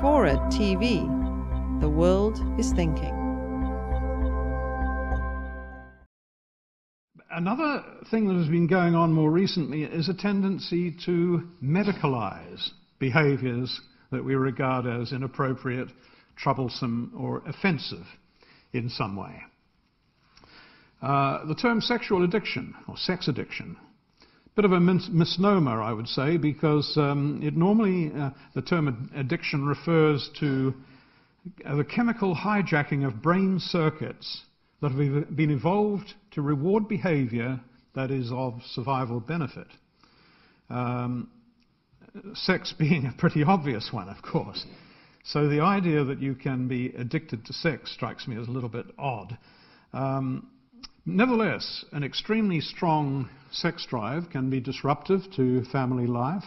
FORA.tv. The world is thinking. Another thing that has been going on more recently is a tendency to medicalize behaviours that we regard as inappropriate, troublesome, or offensive in some way. The term sexual addiction, or sex addiction, bit of a misnomer, I would say, because it normally, the term addiction refers to the chemical hijacking of brain circuits that have been evolved to reward behaviour that is of survival benefit. Sex being a pretty obvious one, of course. So the idea that you can be addicted to sex strikes me as a little bit odd. Nevertheless, an extremely strong sex drive can be disruptive to family life.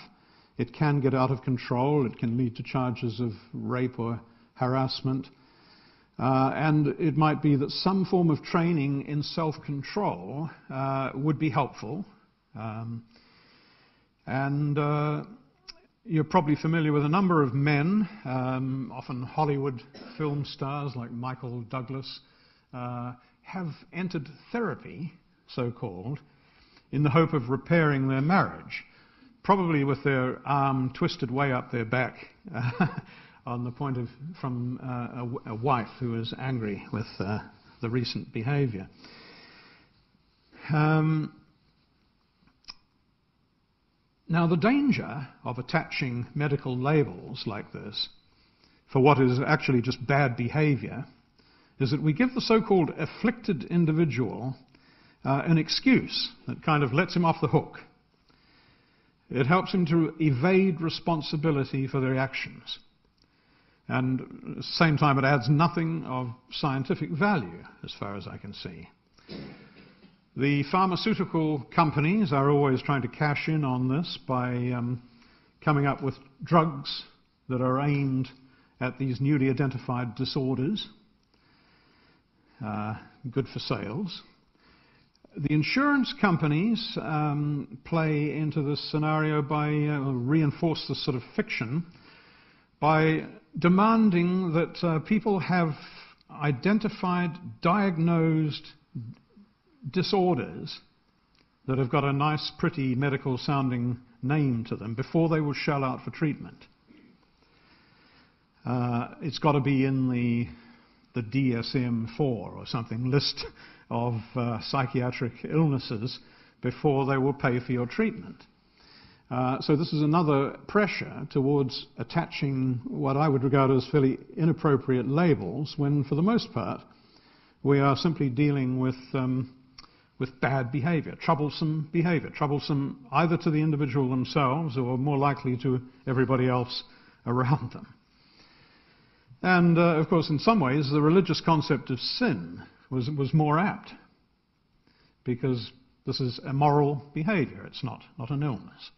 It can get out of control. It can lead to charges of rape or harassment. And it might be that some form of training in self-control would be helpful. You're probably familiar with a number of men, often Hollywood film stars like Michael Douglas, have entered therapy, so-called, in the hope of repairing their marriage, probably with their arm twisted way up their back on the point of from a wife who was angry with the recent behaviour. Now, the danger of attaching medical labels like this for what is actually just bad behaviour is that we give the so-called afflicted individual an excuse that kind of lets him off the hook. It helps him to evade responsibility for their actions. And at the same time, it adds nothing of scientific value, as far as I can see. The pharmaceutical companies are always trying to cash in on this by coming up with drugs that are aimed at these newly identified disorders. Good for sales. The insurance companies play into this scenario by reinforce this sort of fiction by demanding that people have identified, diagnosed disorders that have got a nice, pretty medical-sounding name to them before they will shell out for treatment. It's got to be in the DSM-4 or something, list of psychiatric illnesses before they will pay for your treatment. So this is another pressure towards attaching what I would regard as fairly inappropriate labels when, for the most part, we are simply dealing with bad behaviour, troublesome either to the individual themselves or more likely to everybody else around them. And, of course, in some ways, the religious concept of sin was more apt because this is immoral behaviour. It's not an illness.